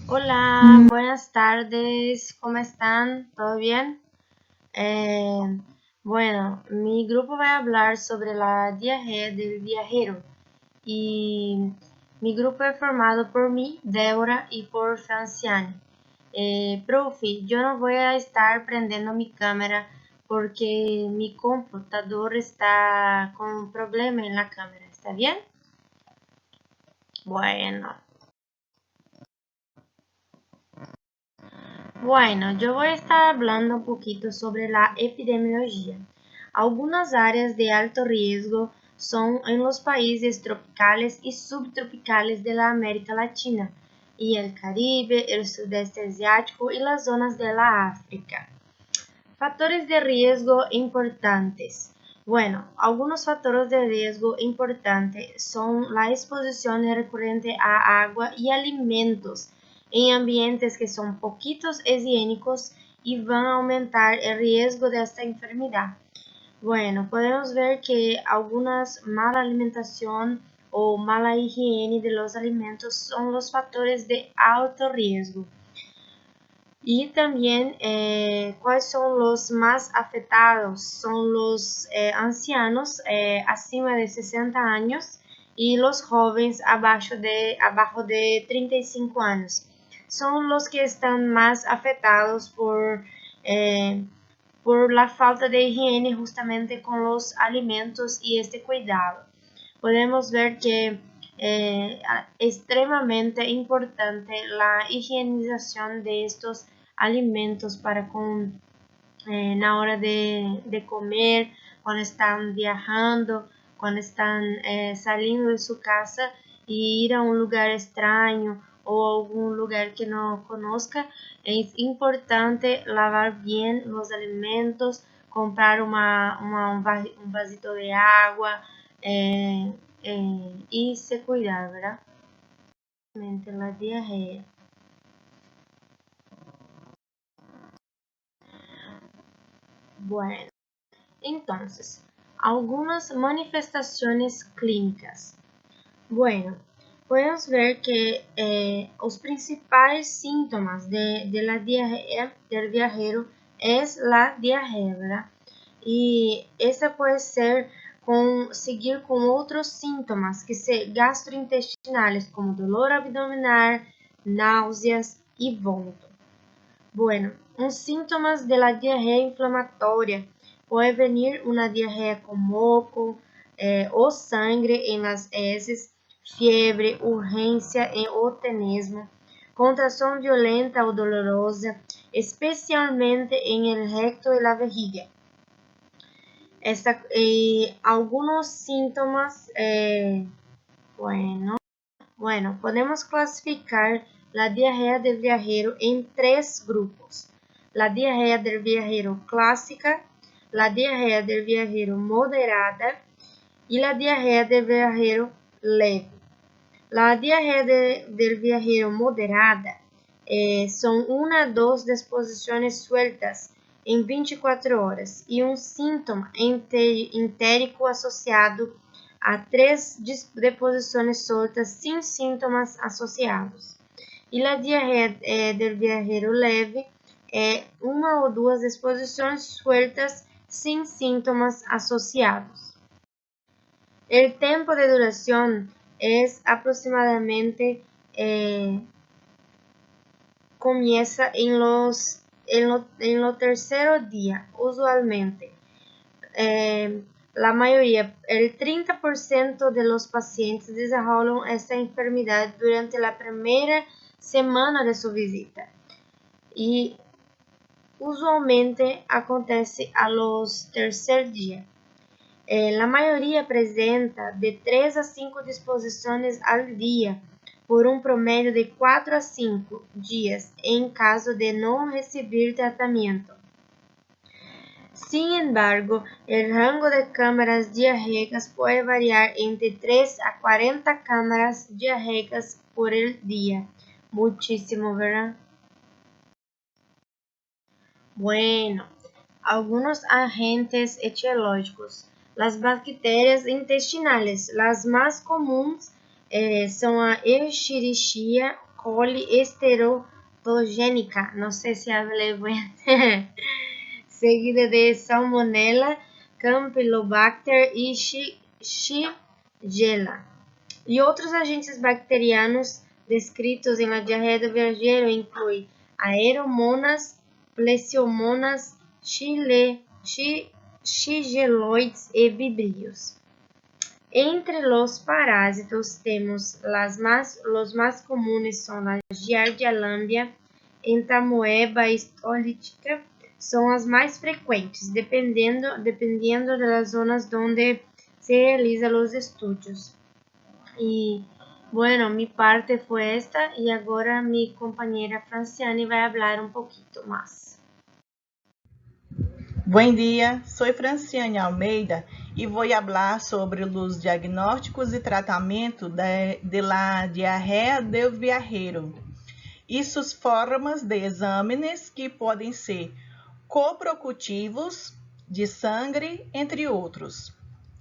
Hola, buenas tardes, ¿cómo están? ¿Todo bien? Mi grupo va a hablar sobre la diarrea del viajero y mi grupo es formado por mí, Débora, y por Franciane. Profe, yo no voy a estar prendiendo mi cámara porque mi computador está con un problema en la cámara, ¿está bien? Bueno. Bueno, yo voy a estar hablando un poquito sobre la epidemiología. Algunas áreas de alto riesgo son en los países tropicales y subtropicales de la América Latina y el Caribe, el sudeste asiático y las zonas de la África. Factores de riesgo importantes. Bueno, algunos factores de riesgo importantes son la exposición recurrente a agua y alimentos en ambientes que son poquitos higiénicos y van a aumentar el riesgo de esta enfermedad. Bueno, podemos ver que algunas mala alimentación o mala higiene de los alimentos son los factores de alto riesgo. Y también, ¿cuáles son los más afectados? Son los ancianos acima de 60 años y los jóvenes abajo de 35 años. Son los que están más afectados por la falta de higiene justamente con los alimentos y este cuidado. Podemos ver que extremadamente importante la higienización de estos alimentos para na hora de comer, cuando están viajando, cuando están saliendo de su casa y ir a un lugar extraño o algún lugar que no conozca. Es importante lavar bien los alimentos, comprar un vasito de agua y se cuidar, ¿verdad? La diarrea. Bueno, entonces, algunas manifestaciones clínicas. Bueno, podemos ver que los principales síntomas de la diarrea del viajero es la diarrea, ¿verdad? Y esta puede seguir con otros síntomas que se gastrointestinales como dolor abdominal, náuseas y vómito. Bueno, os síntomas de la diarrea inflamatoria puede venir una diarrea con moco o sangre en las heces, fiebre, urgencia o tenesmo, contracción violenta o dolorosa, especialmente en el recto y la vejiga. Algunos síntomas, bueno, podemos clasificar la diarrea del viajero en tres grupos: la diarrea del viajero clásica, la diarrea del viajero moderada y la diarrea del viajero leve. La diarrea del viajero moderada son una o dos disposiciones sueltas em 24 horas e um síntoma entérico associado a 3 deposições soltas sem sintomas associados. E a diarreia do viajero leve é uma ou duas exposições sueltas sem sintomas associados. El tempo de duración es aproximadamente comienza en lo tercer día, usualmente. La mayoría, el 30% de los pacientes desarrollan esta enfermedad durante la primera semana de su visita y usualmente acontece a los tercer día. La mayoría presenta de 3 a 5 disposiciones al día por un promedio de 4 a 5 días en caso de no recibir tratamiento. Sin embargo, el rango de cámaras diarreicas puede variar entre 3 a 40 cámaras diarreicas por el día. Muchísimo, ¿verdad? Bueno, algunos agentes etiológicos. Las bacterias intestinales, las más comunes son a Escherichia coliesterogênica, não sei se falei bem, seguida de Salmonella, Campylobacter e Shigella. E outros agentes bacterianos descritos na diarreia do viajeiro incluem Aeromonas, Plesiomonas, Shigelloides e Vibrios. Entre os parásitos temos os mais comuns são a Giardia lamblia, Entamoeba histolítica, são as mais frequentes, dependendo das zonas onde se realizam os estudos. E, bueno, mi parte fue esta y ahora mi compañera Franciane va a hablar un poquito más. Buen día, soy Franciane Almeida y voy a hablar sobre los diagnósticos y tratamiento de la diarrea del viajero e sus formas de exames que podem ser coprocultivos, de sangue, entre outros,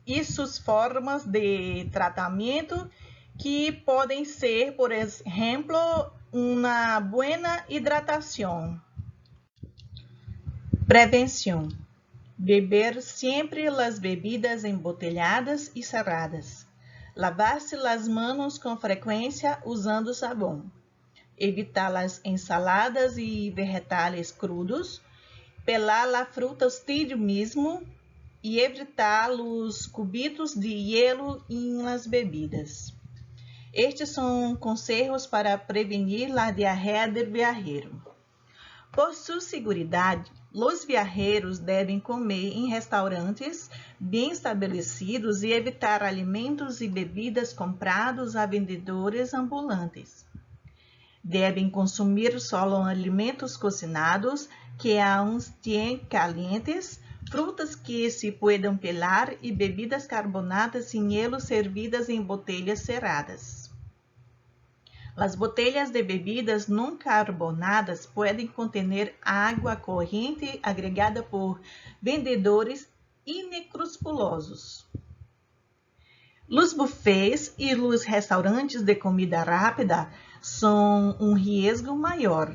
e suas formas de tratamento que podem ser, por exemplo, uma boa hidratação. Prevenção. Beber sempre as bebidas embotelhadas e cerradas. Lavar-se as mãos com frequência usando sabão. Evitar as ensaladas e vegetais crudos. Pelar a fruta hostil mesmo e evitar os cubitos de hielo nas bebidas. Estes são conselhos para prevenir a diarreia do viajero. Por sua seguridade, os viajeros devem comer em restaurantes bem estabelecidos e evitar alimentos e bebidas comprados a vendedores ambulantes. Devem consumir só alimentos cocinados que aún estén calientes, frutas que se puedan pelar e bebidas carbonadas sem hielo servidas em botelhas cerradas. As botelhas de bebidas não carbonadas podem conter água corrente agregada por vendedores inescrupulosos. Os buffets e os restaurantes de comida rápida são um risco maior.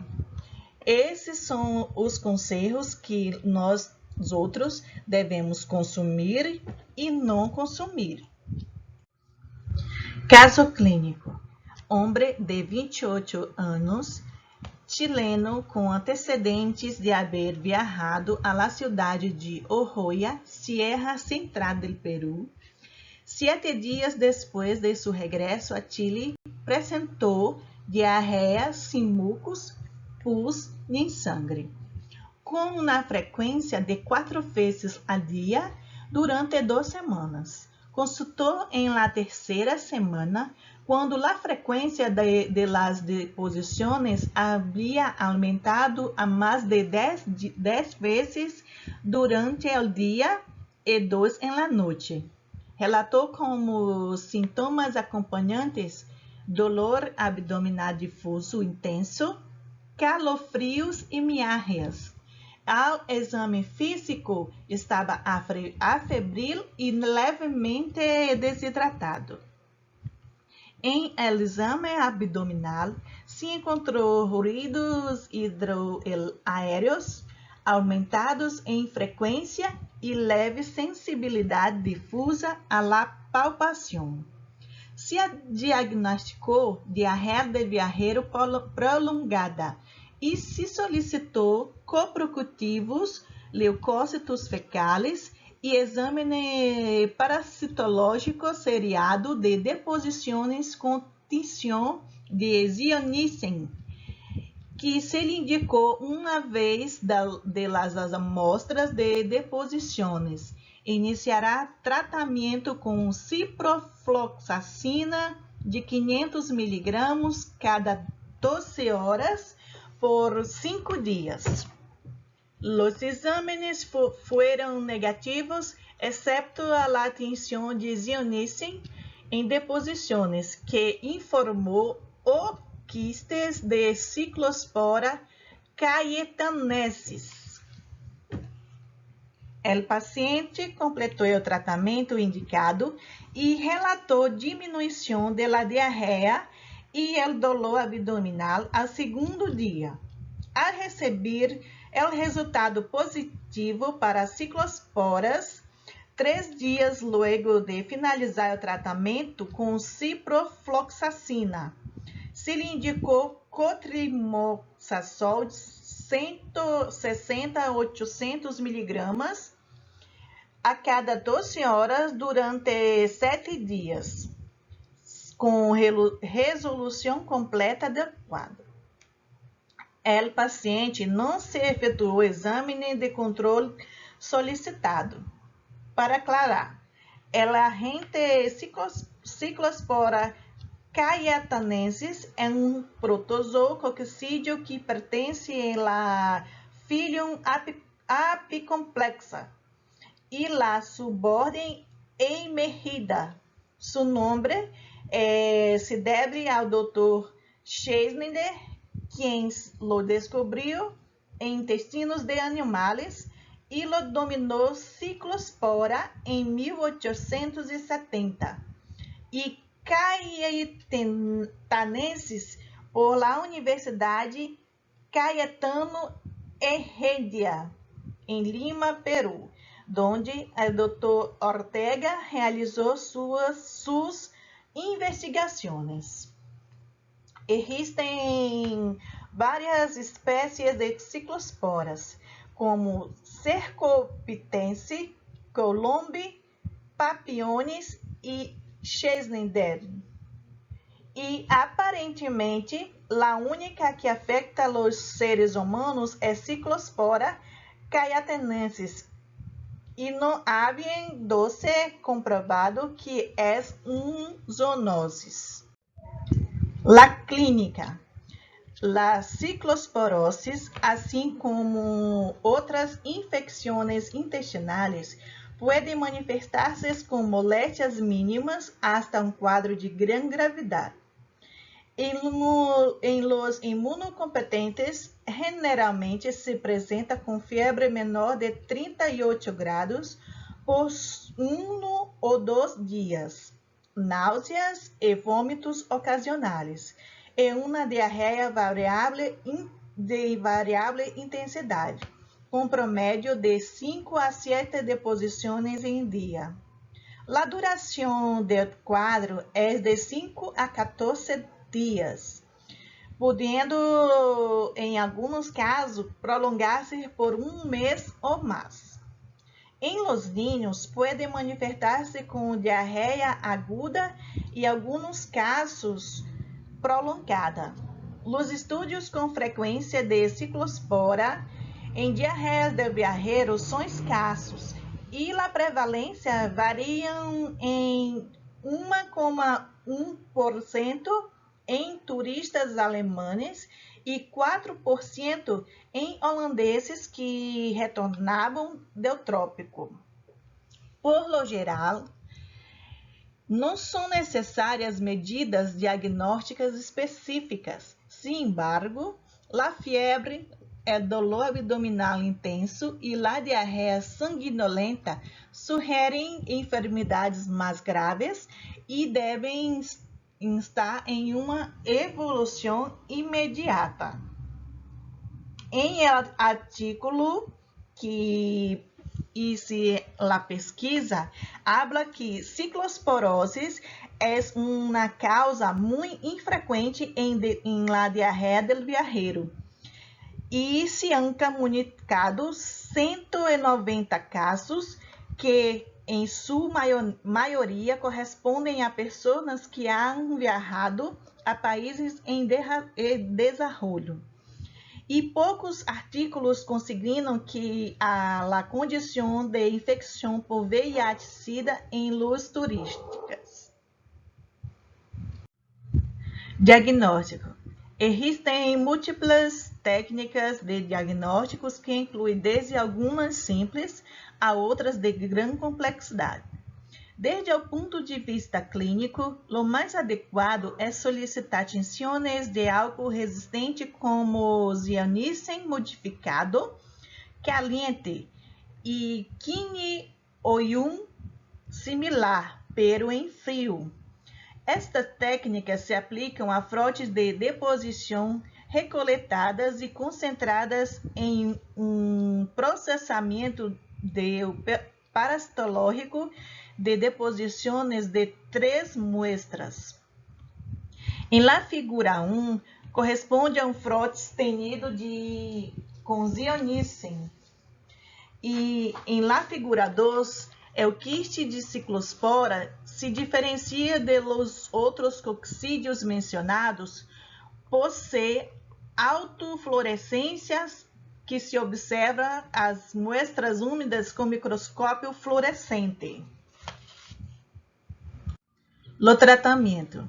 Esses são os conselhos que nós outros devemos consumir e não consumir. Caso clínico. Homem de 28 anos, chileno com antecedentes de haver viajado à la cidade de Oroya, Sierra Central del Perú. 7 dias depois de seu regresso a Chile, apresentou diarreia sem mucos, pus nem sangue, com uma frequência de 4 vezes a dia durante 2 semanas. Consultou em la terceira semana, quando a frequência de las deposições havia aumentado a mais de 10 vezes durante o dia e 2 em la noite. Relatou como sintomas acompanhantes dolor abdominal difuso intenso, calofrios e mialgias. Ao exame físico, estava afebril e levemente desidratado. Em exame abdominal, se encontrou ruídos hidroaéreos aumentados em frequência e leve sensibilidade difusa à la palpação. Se diagnosticou diarreia de viajero prolongada e se solicitou coprocultivos, leucócitos fecais e exame parasitológico seriado de deposições com tinção de Zionissen, que se lhe indicou uma vez de las amostras de deposições. Iniciará tratamento com ciprofloxacina de 500 mg cada 12 horas por 5 dias. Os exames foram negativos, exceto a la tinção de Zionissen em deposições, que informou o quistes de Cyclospora cayetanensis. O paciente completou o tratamento indicado e relatou diminuição da diarreia e o dolor abdominal ao segundo dia. Ao receber o resultado positivo para ciclosporas, 3 dias logo de finalizar o tratamento com ciprofloxacina, se lhe indicou cotrimoxazol 160 a 800 miligramas a cada 12 horas durante 7 dias, com resolução completa do quadro. O paciente não se efetuou o exame de controle solicitado. Para aclarar, o agente Cyclospora cayetanensis é um protozoo coccídeo que pertence à Phylum Apicomplexa e la subordem Eimerida. Seu nome se deve ao Dr. Schneider, quem lo descobriu em intestinos de animais e lo dominou Cyclospora em 1870. E cayetanensis por la Universidade Cayetano Heredia, em Lima, Peru, onde o Dr. Ortega realizou suas investigações. Existem várias espécies de ciclosporas, como Cercopitense, Columbi, Papiones e Schneider. E aparentemente, a única que afeta os seres humanos é Cyclospora cayetanensis, e não habían se comprovado que é zoonoses. La clínica. La ciclosporosis, assim como outras infecções intestinais, pode manifestar-se com moléstias mínimas hasta um quadro de grande gravidade. Em los imunocompetentes, generalmente se apresenta com febre menor de 38 graus por 1 ou 2 dias, náuseas e vômitos ocasionais, e uma diarreia de variável intensidade, com promédio de 5 a 7 deposições em dia. A duração do quadro é de 5 a 14 dias, podendo, em alguns casos, prolongar-se por 1 mês ou mais. Em los niños, pode manifestar-se com diarreia aguda e, em alguns casos, prolongada. Os estudos com frequência de ciclospora em diarreias de viajeros são escassos e a prevalência varia em 1,1% em turistas alemães e 4% em holandeses que retornavam do trópico. Por lo geral, não são necessárias medidas diagnósticas específicas. Sin embargo, a febre, o dolor abdominal intenso e a diarreia sanguinolenta sugerem enfermidades mais graves e devem estar em uma evolução imediata. Em artículo que hice la pesquisa, habla que ciclosporosis é uma causa muito infrequente em la diarreia del viajero e se han comunicado 190 casos que em sua maioria correspondem a pessoas que han viajado a países em desenvolvimento. E poucos artigos conseguiram que a condição de infecção por VIH-Sida em los turísticas. Diagnóstico. Existem múltiplas técnicas de diagnósticos que incluem desde algumas simples a outras de grande complexidade. Desde o ponto de vista clínico, o mais adequado é solicitar tinções de álcool resistente como Zianicen modificado, caliente e quinoium similar, pero em frio. Estas técnicas se aplicam a frotes de deposição recoletadas e concentradas em um processamento parasitológico de deposições de 3 muestras. Em la figura 1, corresponde a um frote teñido com Zionícea. E em la figura 2, o quiste de ciclospora se diferencia de los outros coccidios mencionados por ser autofluorescências que se observa as muestras úmidas com microscópio fluorescente. O tratamento.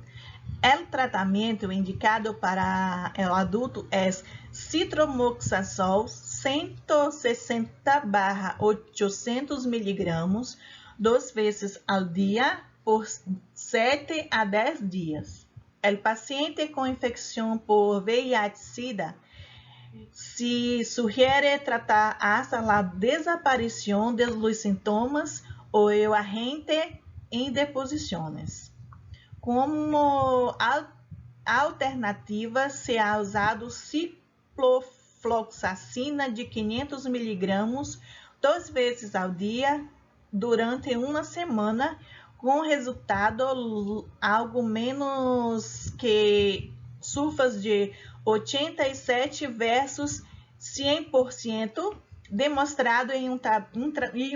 O tratamento indicado para o adulto é citromoxazol 160/800 mg 2 vezes ao dia por 7 a 10 dias. O paciente com infecção por VIH-Sida se sugiere tratar hasta a desaparição dos sintomas ou o agente em deposições. Como alternativa, se ha usado ciprofloxacina de 500 mg 2 vezes ao dia durante uma semana, com resultado algo menos que sulfas de 87 versus 100%, demonstrado em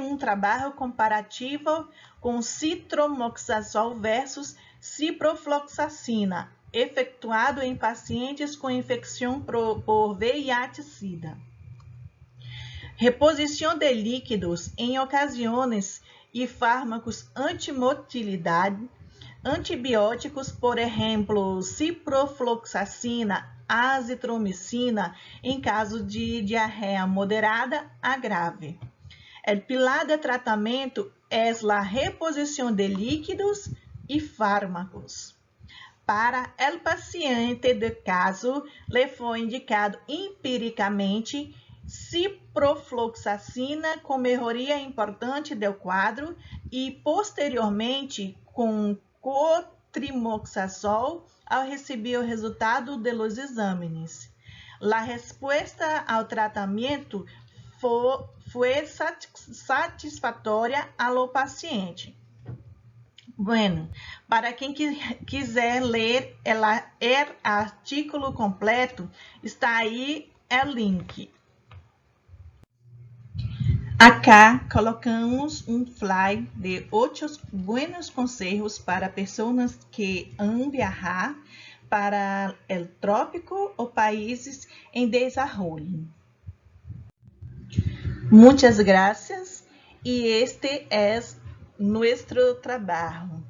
um trabalho comparativo com citromoxazol versus ciprofloxacina, efetuado em pacientes com infecção por VIH-Sida. Reposição de líquidos em ocasiões e fármacos antimotilidade, antibióticos, por exemplo, ciprofloxacina, azitromicina, em caso de diarreia moderada a grave. O pilar de tratamento é a reposição de líquidos e fármacos. Para o paciente de caso, lhe foi indicado empiricamente ciprofloxacina com melhoria importante do quadro e, posteriormente, com cotrimoxazol ao receber o resultado dos exames. A resposta ao tratamento foi satisfatória ao paciente. Bueno, para quem quiser ler o artigo completo, está aí o link. Acá colocamos um flyer de 8 buenos conselhos para pessoas que han viajar para o trópico ou países em desenvolvimento. Muitas gracias e este é nosso trabalho.